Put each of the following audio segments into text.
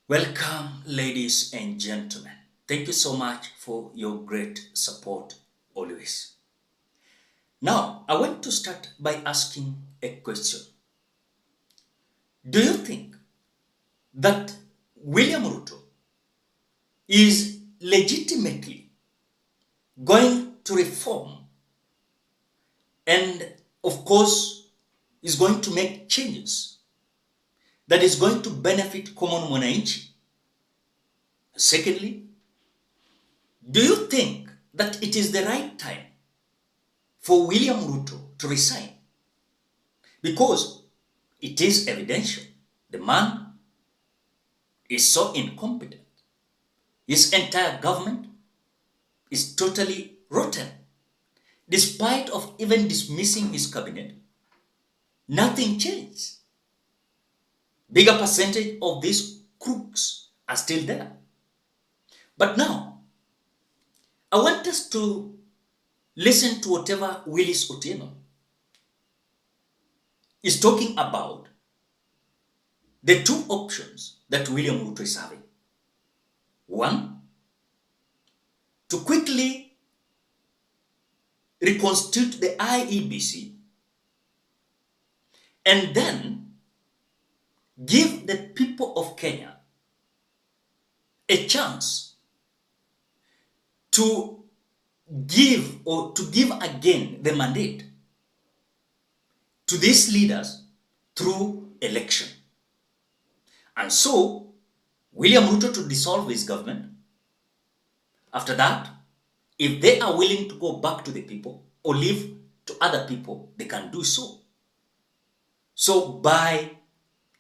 Welcome, ladies and gentlemen. Thank you so much for your great support always. Now, I want to start by asking a question. Do you think that William Ruto is legitimately going to reform and, of course, is going to make changes that is going to benefit common mwananchi? Secondly, do you think that it is the right time for William Ruto to resign? Because it is evidential. The man is so incompetent. His entire government is totally rotten. Despite of even dismissing his cabinet, nothing changed. Bigger percentage of these crooks are still there. But now, I want us to listen to whatever Willis Otieno is talking about, the two options that William Ruto is having. One, to quickly reconstitute the IEBC and then give the people of Kenya a chance to give again the mandate to these leaders through election. And so, William Ruto to dissolve his government. After that, if they are willing to go back to the people or leave to other people, they can do so. So, by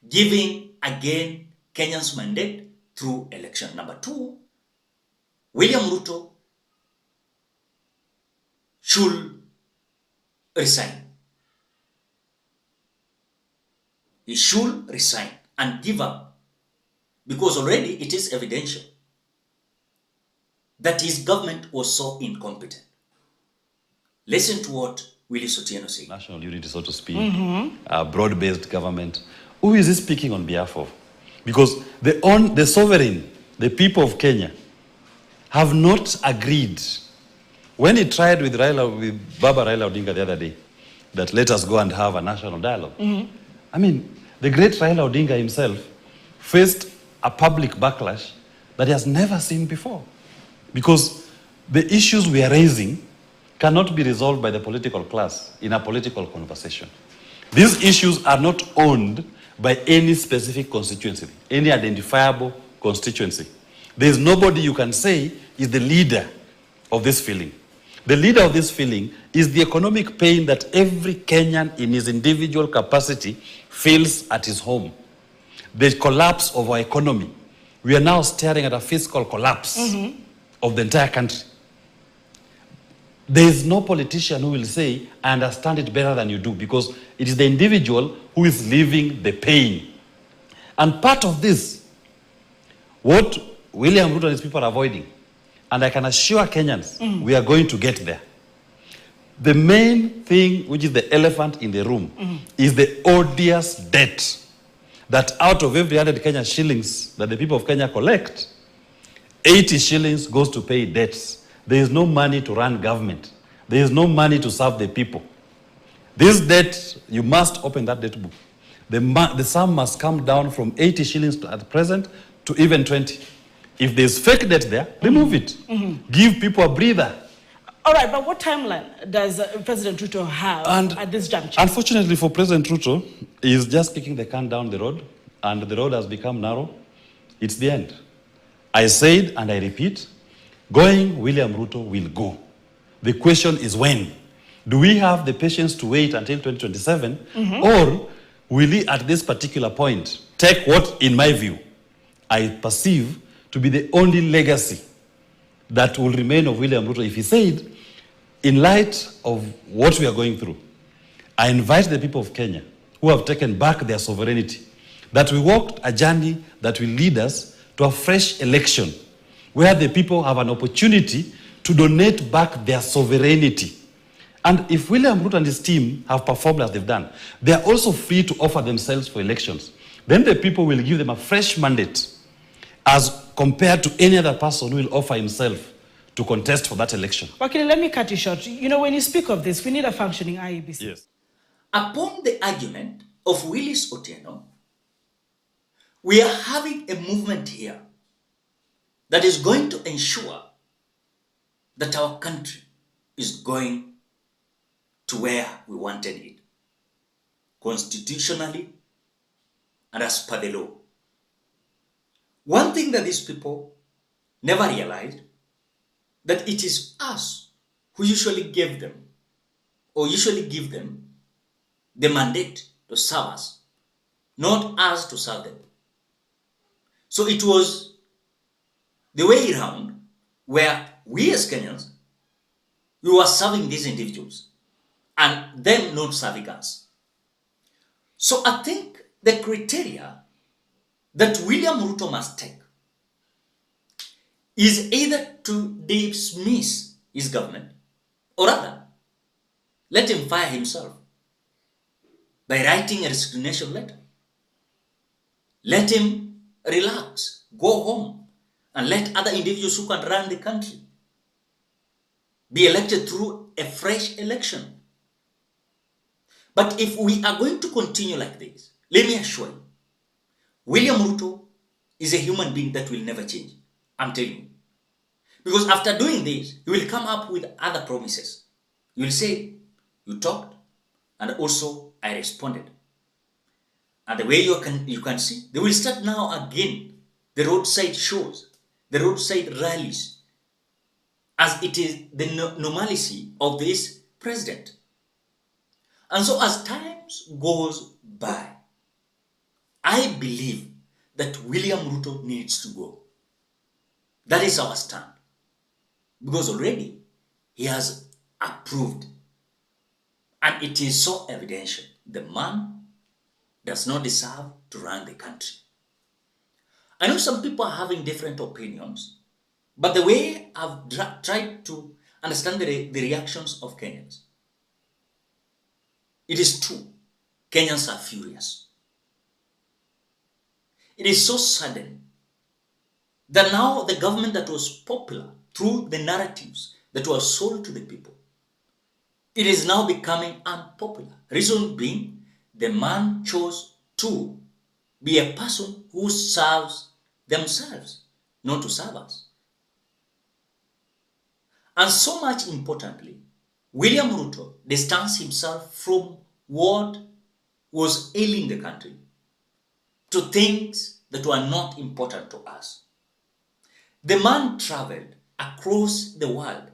giving again Kenyans mandate through election. Number two, William Ruto should resign. He should resign and give up, because already it is evidential that his government was so incompetent. Listen to what Willis Otieno said. National unity, so to speak, broad-based government. Who is he speaking on behalf of? Because the sovereign, the people of Kenya, have not agreed. When he tried with Baba Raila Odinga the other day, that let us go and have a national dialogue. I mean, the great Raila Odinga himself faced a public backlash that he has never seen before. Because the issues we are raising cannot be resolved by the political class in a political conversation. These issues are not owned by any specific constituency, any identifiable constituency. There is nobody you can say is the leader of this feeling. The leader of this feeling is the economic pain that every Kenyan in his individual capacity feels at his home. The collapse of our economy. We are now staring at a fiscal collapse of the entire country. There is no politician who will say, I understand it better than you do, because it is the individual who is living the pain. And part of this, what William Ruto and his people are avoiding, and I can assure Kenyans, we are going to get there. The main thing, which is the elephant in the room, is the odious debt that out of every 100 Kenya shillings that the people of Kenya collect, 80 shillings goes to pay debts. There is no money to run government. There is no money to serve the people. This debt, you must open that debt book. The sum must come down from 80 shillings at present to even 20. If there's fake debt there, remove it. Give people a breather. All right, but what timeline does President Ruto have at this juncture? Unfortunately for President Ruto, he is just kicking the can down the road, and the road has become narrow. It's the end. I said, and I repeat, going William Ruto will go. The question is when. Do we have the patience to wait until 2027? Or will he, at this particular point, take what, in my view, I perceive to be the only legacy that will remain of William Ruto? If he said, in light of what we are going through, I invite the people of Kenya who have taken back their sovereignty, that we walked a journey that will lead us to a fresh election, where the people have an opportunity to donate back their sovereignty. And if William Ruto and his team have performed as they've done, they are also free to offer themselves for elections. Then the people will give them a fresh mandate. as compared to any other person who will offer himself to contest for that election. Wakili, let me cut you short. You know, when you speak of this, we need a functioning IEBC. Yes. Upon the argument of Willis Otieno, we are having a movement here that is going to ensure that our country is going to where we wanted it, constitutionally and as per the law. One thing that these people never realized, that it is us who usually give them the mandate to serve us, not us to serve them. So it was the way around where we as Kenyans, we were serving these individuals and them not serving us. So I think the criteria that William Ruto must take is either to dismiss his government, or rather, let him fire himself by writing a resignation letter. Let him relax, go home, and let other individuals who can run the country be elected through a fresh election. But if we are going to continue like this, let me assure you, William Ruto is a human being that will never change. I'm telling you. Because after doing this, he will come up with other promises. He will say, you talked, and also I responded. And the way you can see, they will start now again the roadside shows, the roadside rallies, as it is the normalcy of this president. And so as times goes by, I believe that William Ruto needs to go. That is our stand. Because already he has approved. And it is so evidential. The man does not deserve to run the country. I know some people are having different opinions, but the way I've tried to understand the reactions of Kenyans, it is true. Kenyans are furious. It is so sudden that now the government that was popular through the narratives that were sold to the people, it is now becoming unpopular. Reason being, the man chose to be a person who serves themselves, not to serve us. And so much importantly, William Ruto distanced himself from what was ailing the country to things that were not important to us. The man traveled across the world,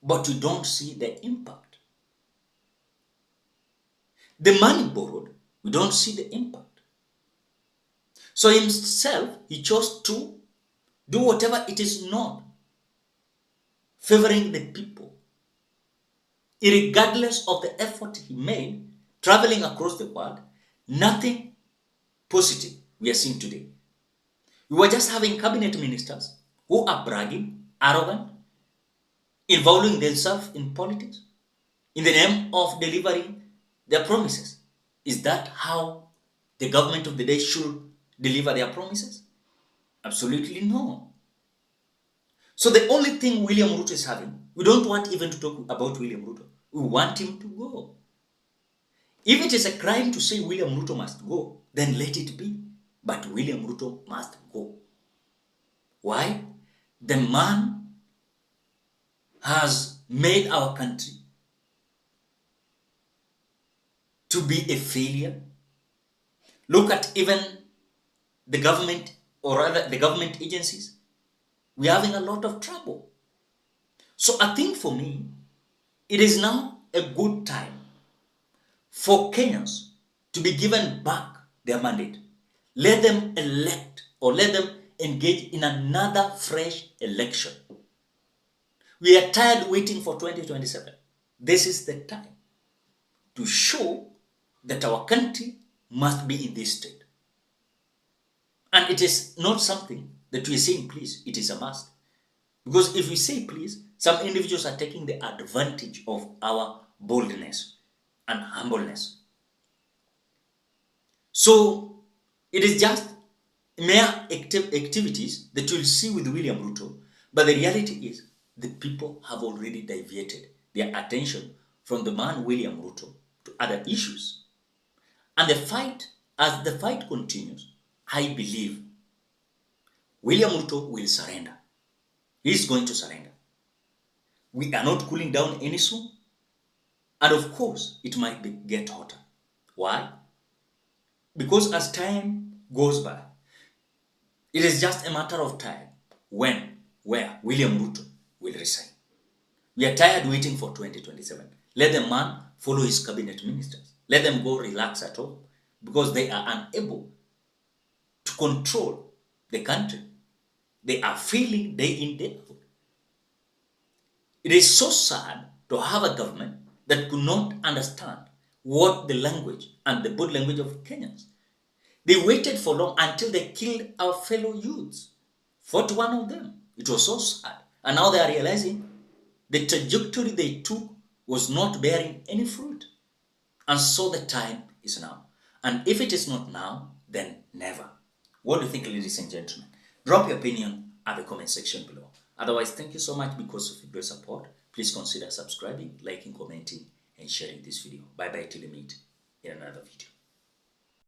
but we don't see the impact. The money borrowed, we don't see the impact. So himself, he chose to do whatever it is not favoring the people, irregardless of the effort he made traveling across the world. Nothing positive we are seeing today. We were just having cabinet ministers who are bragging, arrogant, involving themselves in politics in the name of delivering their promises. Is that how the government of the day should deliver their promises? Absolutely no. So the only thing William Ruto is having, we don't want even to talk about William Ruto. We want him to go. If it is a crime to say William Ruto must go, then let it be. But William Ruto must go. Why? The man has made our country to be a failure. Look at even the government, or rather the government agencies. We are having a lot of trouble. So I think for me, it is now a good time for Kenyans to be given back their mandate. Let them elect, or let them engage in another fresh election. We are tired waiting for 2027. This is the time to show that our country must be in this state. And it is not something that we are saying please, it is a must. Because if we say please, some individuals are taking the advantage of our boldness and humbleness. So it is just mere activities that you'll see with William Ruto, but the reality is the people have already diverted their attention from the man William Ruto to other issues. And as the fight continues, I believe William Ruto will surrender. He's going to surrender. We are not cooling down any soon. And of course, it might get hotter. Why? Because as time goes by, it is just a matter of time where William Ruto will resign. We are tired waiting for 2027. Let the man follow his cabinet ministers. Let them go relax at home because they are unable to control the country. They are failing day in, day out. It is so sad to have a government that could not understand what the language and the body language of Kenyans. They waited for long until they killed our fellow youths. 41 of them. It was so sad. And now they are realizing the trajectory they took was not bearing any fruit. And so the time is now. And if it is not now, then never. What do you think, ladies and gentlemen? Drop your opinion at the comment section below. Otherwise, thank you so much because of your support. Please consider subscribing, liking, commenting, and sharing this video. Bye-bye till we meet in another video.